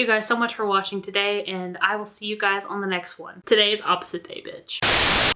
you guys so much for watching today, and I will see you guys on the next one. Today is opposite day, bitch.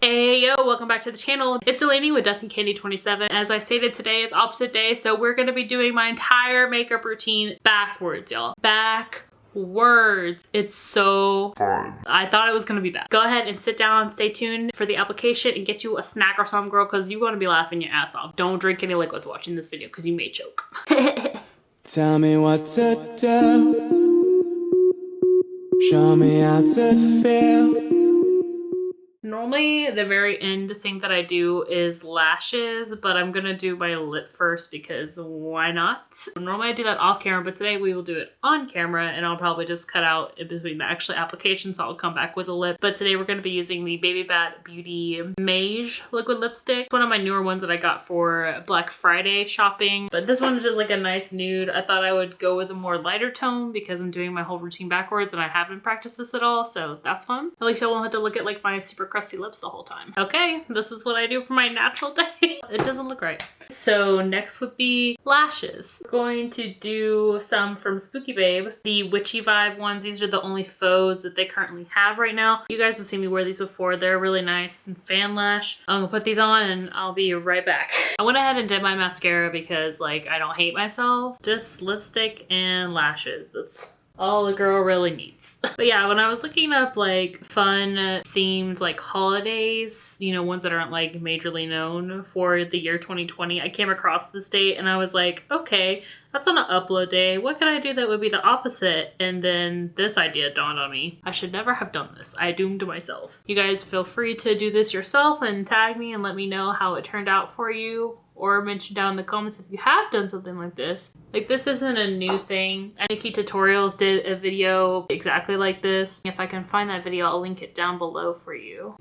Hey yo, welcome back to the channel. It's Delaney with DeathandCandy 27. As I stated, today is opposite day, so we're gonna be doing my entire makeup routine backwards, y'all. Backwards. It's so fun. I thought it was gonna be bad. Go ahead and sit down, stay tuned for the application, and get you a snack or something, girl, because you're gonna be laughing your ass off. Don't drink any liquids watching this video because you may choke. Tell me what to do. Show me how to feel. Normally, the very end thing that I do is lashes, but I'm gonna do my lip first because why not? Normally I do that off camera, but today we will do it on camera, and I'll probably just cut out in between the actual application, so I'll come back with a lip. But today we're gonna be using the Baby Bat Beauty MAGE liquid lipstick. It's one of my newer ones that I got for Black Friday shopping, but this one is just like a nice nude. I thought I would go with a more lighter tone because I'm doing my whole routine backwards and I haven't practiced this at all, so that's fun. At least I won't have to look at like my super crusty lips the whole time. Okay, this is what I do for my natural day. It doesn't look right. So next would be lashes. We're going to do some from Spooky Babe, the witchy vibe ones. These are the only faux that they currently have right now. You guys have seen me wear these before. They're really nice and fan lash. I'm gonna put these on and I'll be right back. I went ahead and did my mascara because like I don't hate myself. Just lipstick and lashes. That's all a girl really needs. But yeah, when I was looking up like fun themed like holidays, you know, ones that aren't like majorly known for the year 2020, I came across this date and I was like, okay, that's on an upload day. What can I do that would be the opposite? And then this idea dawned on me. I should never have done this. I doomed myself. You guys feel free to do this yourself and tag me and let me know how it turned out for you, or mention down in the comments if you have done something like this. Like, this isn't a new thing. Nikki Tutorials did a video exactly like this. If I can find that video, I'll link it down below for you.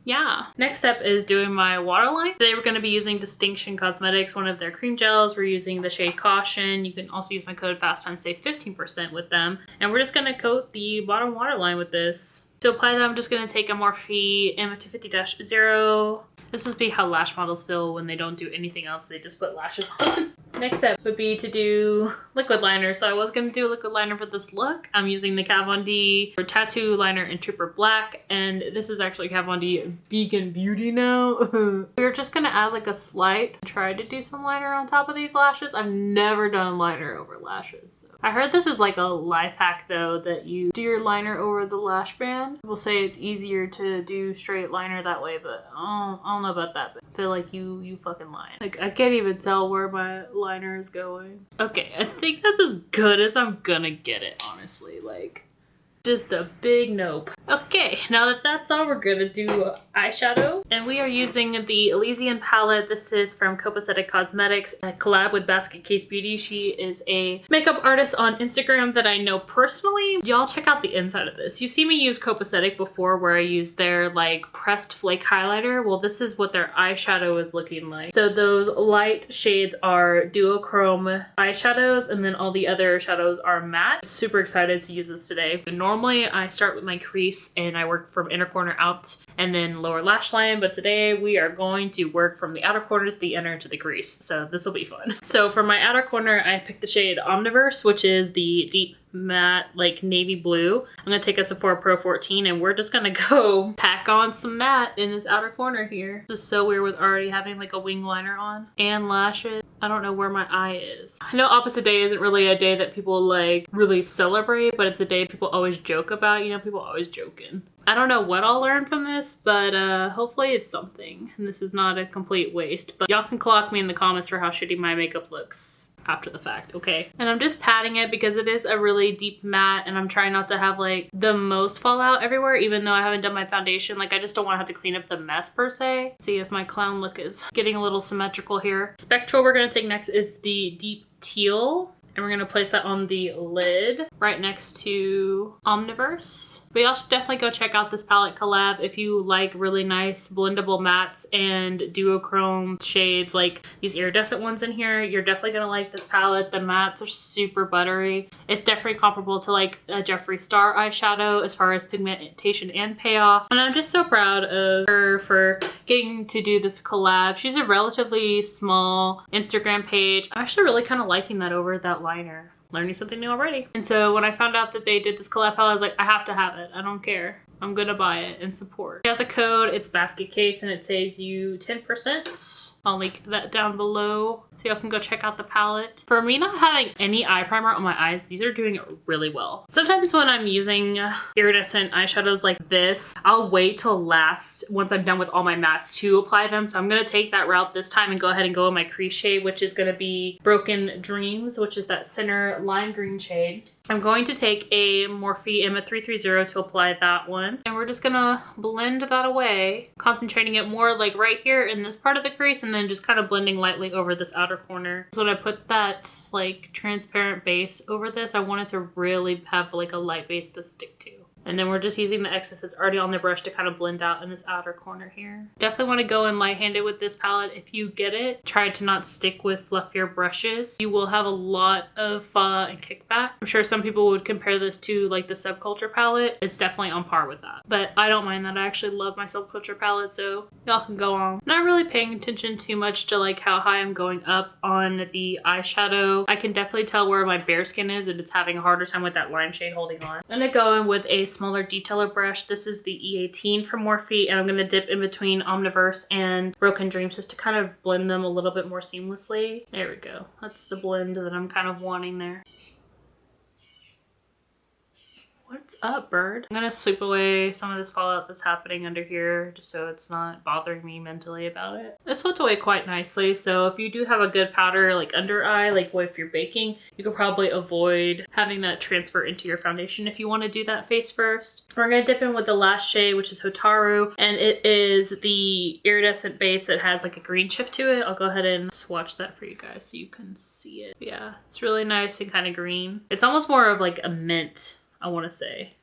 Yeah. Next step is doing my waterline. Today we're going to be using Distinction Cosmetics, one of their cream gels. We're using the shade Caution. You can also use my code FASTTIME, save 15% with them. And we're just going to coat the bottom waterline with this. To apply that, I'm just going to take a Morphe M250-0. This would be how lash models feel when they don't do anything else. They just put lashes on. Next step would be to do liquid liner. So I was going to do a liquid liner for this look. I'm using the Kat Von D Tattoo Liner in Trooper Black. And this is actually Kat Von D Vegan Beauty now. We're just going to add like a slight. Try to do some liner on top of these lashes. I've never done liner over lashes. So I heard this is like a life hack though, that you do your liner over the lash band. People say it's easier to do straight liner that way, but I don't know about that. But I feel like you fucking lying. Like, I can't even tell where my liner is going. Okay, I think that's as good as I'm gonna get it, honestly. Like, just a big nope. Okay, now that that's all, we're gonna do eyeshadow. And we are using the Elysian palette. This is from Copacetic Cosmetics, a collab with Basket Case Beauty. She is a makeup artist on Instagram that I know personally. Y'all check out the inside of this. You see me use Copacetic before where I use their like pressed flake highlighter. Well, this is what their eyeshadow is looking like. So those light shades are duochrome eyeshadows, and then all the other shadows are matte. Super excited to use this today. Normally I start with my crease and I work from inner corner out and then lower lash line, but today we are going to work from the outer corners, the inner to the crease. So this will be fun. So for my outer corner, I picked the shade Omniverse, which is the deep matte like navy blue. I'm gonna take a Sephora Pro 14 and we're just gonna go pack on some matte in this outer corner here. This is so weird with already having like a wing liner on and lashes. I don't know where my eye is. I know opposite day isn't really a day that people like really celebrate, but it's a day people always joke about. You know, people always joking. I don't know what I'll learn from this, but hopefully it's something. And this is not a complete waste, but y'all can clock me in the comments for how shitty my makeup looks after the fact, okay? And I'm just patting it because it is a really deep matte and I'm trying not to have like the most fallout everywhere, even though I haven't done my foundation. Like, I just don't want to have to clean up the mess per se. See if my clown look is getting a little symmetrical here. Spectral we're gonna take next is the deep teal. And we're gonna place that on the lid right next to Omniverse. But y'all should definitely go check out this palette collab if you like really nice blendable mattes and duochrome shades like these iridescent ones in here. You're definitely gonna like this palette. The mattes are super buttery. It's definitely comparable to like a Jeffree Star eyeshadow as far as pigmentation and payoff. And I'm just so proud of her for getting to do this collab. She's a relatively small Instagram page. I'm actually really kind of liking that over that liner. learning something new already. And so when I found out that they did this collab palette, I was like, I have to have it. I don't care. I'm gonna buy it and support. It has a code, it's basket case, and it saves you 10%. I'll link that down below so y'all can go check out the palette. For me not having any eye primer on my eyes, these are doing really well. Sometimes when I'm using iridescent eyeshadows like this, I'll wait till last once I'm done with all my mattes to apply them. So I'm gonna take that route this time and go ahead and go in my crease shade, which is gonna be Broken Dreams, which is that center lime green shade. I'm going to take a Morphe M330 to apply that one. And we're just gonna blend that away, concentrating it more like right here in this part of the crease, and then just kind of blending lightly over this outer corner. So when I put that like transparent base over this, I wanted to really have like a light base to stick to. And then we're just using the excess that's already on the brush to kind of blend out in this outer corner here. Definitely want to go in light-handed with this palette. If you get it, try to not stick with fluffier brushes. You will have a lot of fallout and kickback. I'm sure some people would compare this to like the Subculture palette. It's definitely on par with that. But I don't mind that. I actually love my Subculture palette, so y'all can go on. Not really paying attention too much to like how high I'm going up on the eyeshadow. I can definitely tell where my bare skin is and it's having a harder time with that lime shade holding on. I'm gonna go in with a smaller detailer brush. This is the E18 from Morphe, and I'm going to dip in between Omniverse and Broken Dreams just to kind of blend them a little bit more seamlessly. There we go. That's the blend that I'm kind of wanting there. What's up, bird? I'm gonna sweep away some of this fallout that's happening under here just so it's not bothering me mentally about it. It swept away quite nicely, so if you do have a good powder like under eye, like if you're baking, you could probably avoid having that transfer into your foundation if you want to do that face first. We're gonna dip in with the last shade, which is Hotaru, and it is the iridescent base that has like a green shift to it. I'll go ahead and swatch that for you guys so you can see it. Yeah, it's really nice and kind of green. It's almost more of like a mint, I want to say.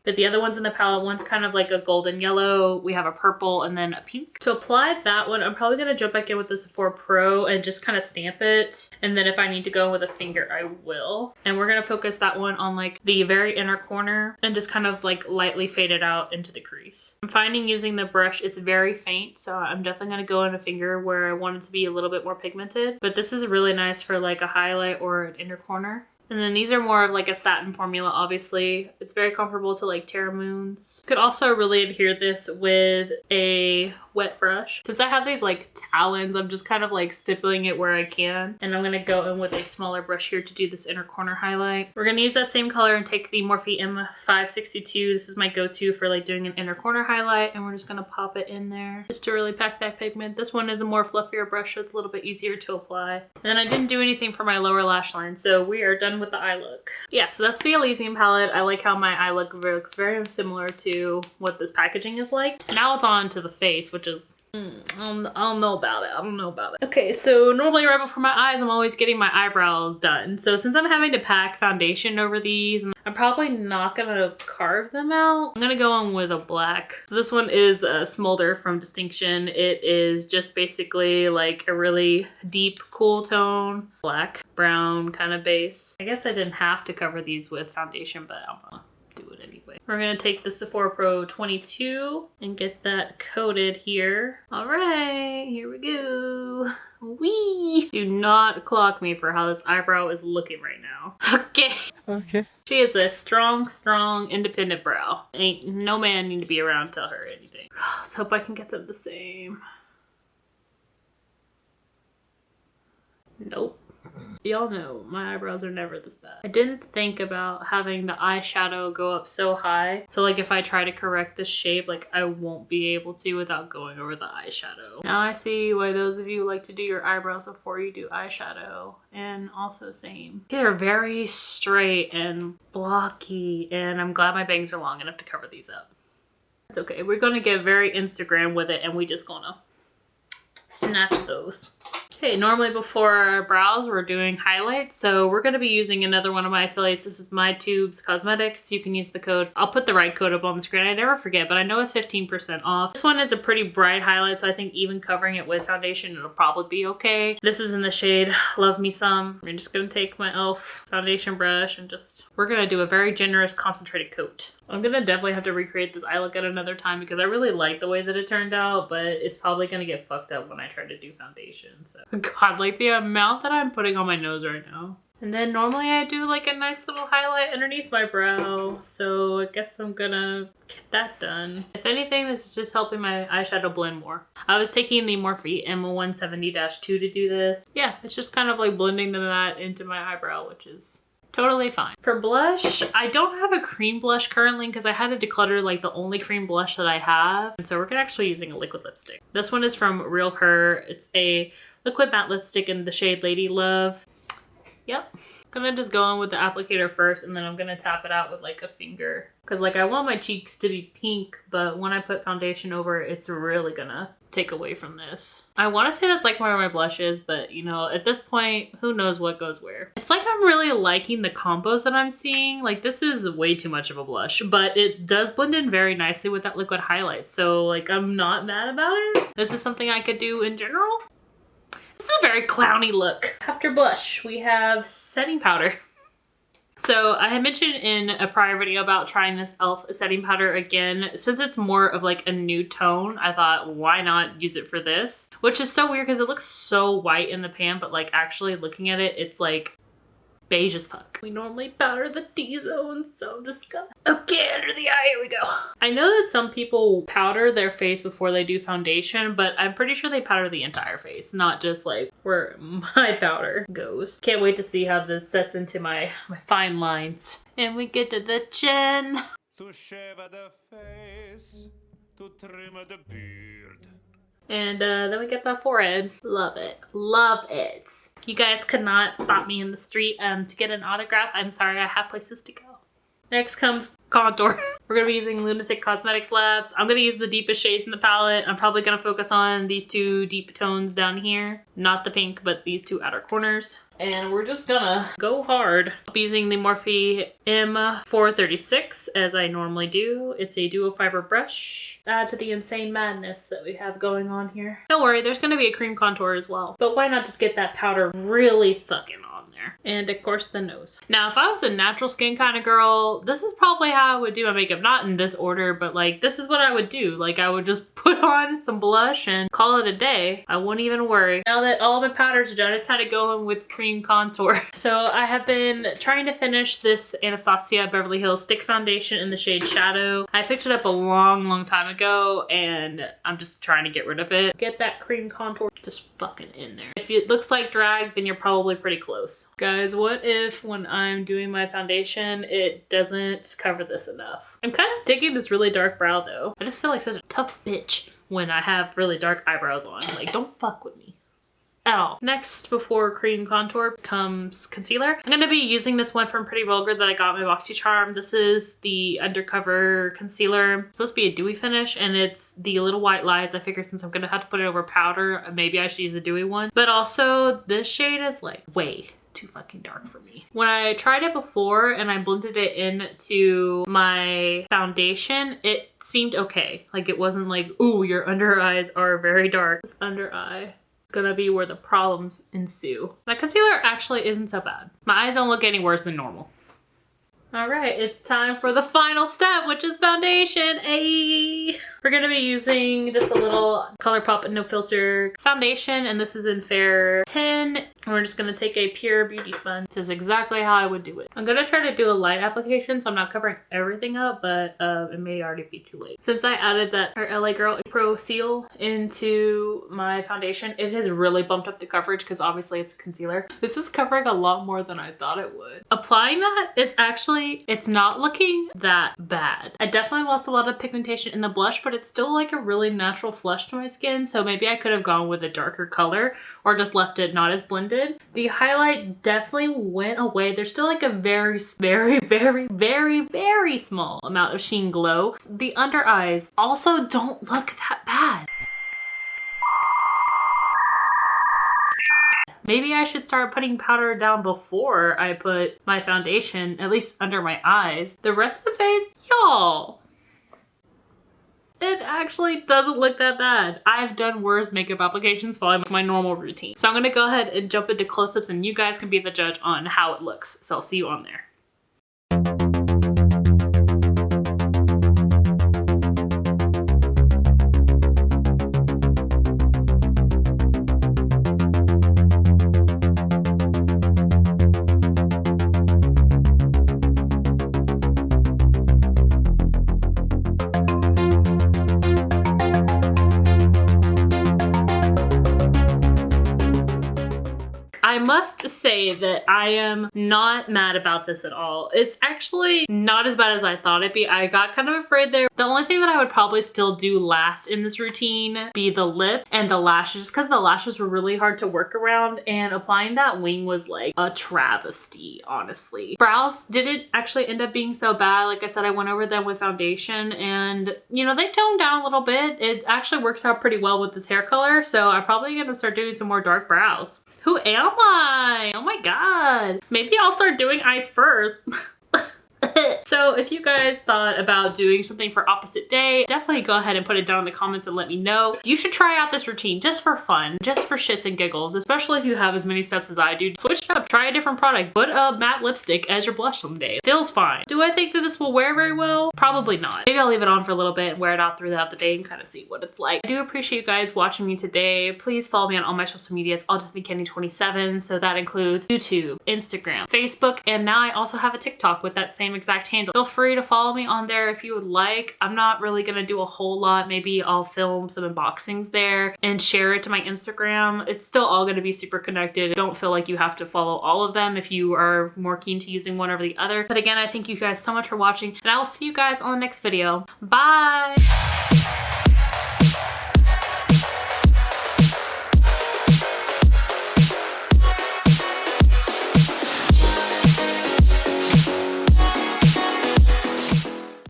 But the other ones in the palette, one's kind of like a golden yellow, we have a purple, and then a pink. To apply that one, I'm probably going to jump back in with the Sephora Pro and just kind of stamp it. And then if I need to go with a finger, I will. And we're going to focus that one on like the very inner corner and just kind of like lightly fade it out into the crease. I'm finding using the brush, it's very faint, so I'm definitely going to go in a finger where I want it to be a little bit more pigmented. But this is really nice for like a highlight or an inner corner. And then these are more of like a satin formula, obviously. It's very comparable to like Terra Moons. You could also really adhere this with a wet brush. Since I have these like talons, I'm just kind of like stippling it where I can. And I'm gonna go in with a smaller brush here to do this inner corner highlight. We're gonna use that same color and take the Morphe M562. This is my go-to for like doing an inner corner highlight. And we're just gonna pop it in there just to really pack that pigment. This one is a more fluffier brush, so it's a little bit easier to apply. And then I didn't do anything for my lower lash line, so we are done with the eye look. Yeah, so that's the Elysium palette. I like how my eye look looks very similar to what this packaging is like. Now it's on to the face, which is I don't know about it. I don't know about it. Okay, so normally right before my eyes, I'm always getting my eyebrows done. So since I'm having to pack foundation over these, I'm probably not gonna carve them out. I'm gonna go on with a black. So this one is a Smolder from Distinction. It is just basically like a really deep, cool tone, black, brown kind of base. I guess I didn't have to cover these with foundation, but I'm gonna do it anyway. We're gonna take the Sephora Pro 22 and get that coated here. All right, here we go. Wee! Do not clock me for how this eyebrow is looking right now. Okay. Okay. She is a strong, independent brow. Ain't no man need to be around to tell her anything. Let's hope I can get them the same. Nope. Y'all know my eyebrows are never this bad. I didn't think about having the eyeshadow go up so high. So like if I try to correct the shape, like I won't be able to without going over the eyeshadow. Now I see why those of you like to do your eyebrows before you do eyeshadow. And also same. They're very straight and blocky, and I'm glad my bangs are long enough to cover these up. It's okay. We're gonna get very Instagram with it, and we just gonna snatch those. Okay, normally before our brows, we're doing highlights. So we're going to be using another one of my affiliates. This is My Tubes Cosmetics. You can use the code. I'll put the right code up on the screen. I never forget, but I know it's 15% off. This one is a pretty bright highlight, so I think even covering it with foundation, it'll probably be okay. This is in the shade Love Me Some. I'm just going to take my e.l.f. foundation brush and we're going to do a very generous concentrated coat. I'm gonna definitely have to recreate this eye look at another time because I really like the way that it turned out, but it's probably gonna get fucked up when I try to do foundation. So God, like the amount that I'm putting on my nose right now. And then normally I do like a nice little highlight underneath my brow. So I guess I'm gonna get that done. If anything, this is just helping my eyeshadow blend more. I was taking the Morphe M170-2 to do this. Yeah, it's just kind of like blending the matte into my eyebrow, which is totally fine. For blush, I don't have a cream blush currently because I had to declutter like the only cream blush that I have. And so we're actually using a liquid lipstick. This one is from Real Her. It's a liquid matte lipstick in the shade Lady Love. Yep. I'm gonna just go in with the applicator first and then I'm gonna tap it out with like a finger. Cause like I want my cheeks to be pink, but when I put foundation over it, it's really gonna take away from this. I wanna say that's like where my blush is, but you know, at this point, who knows what goes where. It's like I'm really liking the combos that I'm seeing. Like this is way too much of a blush, but it does blend in very nicely with that liquid highlight. So like I'm not mad about it. This is something I could do in general. This is a very clowny look. After blush, we have setting powder. So I had mentioned in a prior video about trying this e.l.f. setting powder again. Since it's more of like a nude tone, I thought why not use it for this? Which is so weird because it looks so white in the pan, but like actually looking at it, it's like beige as fuck. We normally powder the T-zone, so I'm just gonna... Okay, under the eye, here we go. I know that some people powder their face before they do foundation, but I'm pretty sure they powder the entire face, not just like where my powder goes. Can't wait to see how this sets into my fine lines. And we get to the chin. To shave the face, to trim the beard. And then we get the forehead. Love it. Love it. You guys could not stop me in the street to get an autograph. I'm sorry, I have places to go. Next comes contour. We're going to be using Lunatic Cosmetics Labs. I'm going to use the deepest shades in the palette. I'm probably going to focus on these two deep tones down here. Not the pink, but these two outer corners. And we're just gonna go hard. I'll be using the Morphe M436 as I normally do. It's a dual fiber brush. Add to the insane madness that we have going on here. Don't worry, there's gonna be a cream contour as well. But why not just get that powder really fucking on there? And of course the nose. Now if I was a natural skin kind of girl, this is probably how I would do my makeup. Not in this order, but like this is what I would do. Like I would just put on some blush and call it a day. I wouldn't even worry. Now that all my powders are done, it's time to go in with cream contour. So I have been trying to finish this Anastasia Beverly Hills stick foundation in the shade Shadow. I picked it up a long time ago and I'm just trying to get rid of it. Get that cream contour just fucking in there. If it looks like drag, then you're probably pretty close. Guys, what if when I'm doing my foundation, it doesn't cover this enough? I'm kind of digging this really dark brow though. I just feel like such a tough bitch when I have really dark eyebrows on. Like, don't fuck with me at all. Next, before cream contour, comes concealer. I'm gonna be using this one from Pretty Vulgar that I got my BoxyCharm. This is the Undercover Concealer. It's supposed to be a dewy finish, and it's the Little White Lies. I figured since I'm gonna have to put it over powder, maybe I should use a dewy one. But also, this shade is like way too fucking dark for me. When I tried it before and I blended it into my foundation, it seemed okay. Like it wasn't like, ooh, your under eyes are very dark. This under eye is gonna be where the problems ensue. My concealer actually isn't so bad. My eyes don't look any worse than normal. All right, it's time for the final step, which is foundation. Ayy. We're gonna be using just a little ColourPop No Filter foundation, and this is in Fair 10. And we're just gonna take a pure beauty sponge. This is exactly how I would do it. I'm gonna try to do a light application, so I'm not covering everything up, but it may already be too late. Since I added that LA Girl Pro Seal into my foundation, it has really bumped up the coverage because obviously it's a concealer. This is covering a lot more than I thought it would. Applying that is actually, it's not looking that bad. I definitely lost a lot of pigmentation in the blush, but it's still like a really natural flush to my skin. So maybe I could have gone with a darker color or just left it not as blended. The highlight definitely went away. There's still like a very small amount of sheen glow. The under eyes also don't look that bad. Maybe I should start putting powder down before I put my foundation, at least under my eyes. The rest of the face, y'all, it actually doesn't look that bad. I've done worse makeup applications following my normal routine. So I'm gonna go ahead and jump into close-ups and you guys can be the judge on how it looks. So I'll see you on there. I must say that I am not mad about this at all. It's actually not as bad as I thought it'd be. I got kind of afraid there. The only thing that I would probably still do last in this routine be the lip and the lashes, just because the lashes were really hard to work around, and applying that wing was like a travesty, honestly. Brows didn't actually end up being so bad. Like I said, I went over them with foundation and, you know, they toned down a little bit. It actually works out pretty well with this hair color, so I'm probably gonna start doing some more dark brows. Who am I? Oh my god. Maybe I'll start doing eyes first. So if you guys thought about doing something for opposite day, definitely go ahead and put it down in the comments and let me know. You should try out this routine just for fun, just for shits and giggles, especially if you have as many steps as I do. Switch it up, try a different product, put a matte lipstick as your blush someday. Feels fine. Do I think that this will wear very well? Probably not. Maybe I'll leave it on for a little bit and wear it out throughout the day and kind of see what it's like. I do appreciate you guys watching me today. Please follow me on all my social media. It's all DeathandCandy27. So that includes YouTube, Instagram, Facebook, and now I also have a TikTok with that same exact handle. Feel free to follow me on there if you would like. I'm not really gonna do a whole lot. Maybe I'll film some unboxings there and share it to my Instagram. It's still all gonna be super connected. Don't feel like you have to follow all of them if you are more keen to using one over the other. But again, I thank you guys so much for watching, and I will see you guys on the next video. Bye!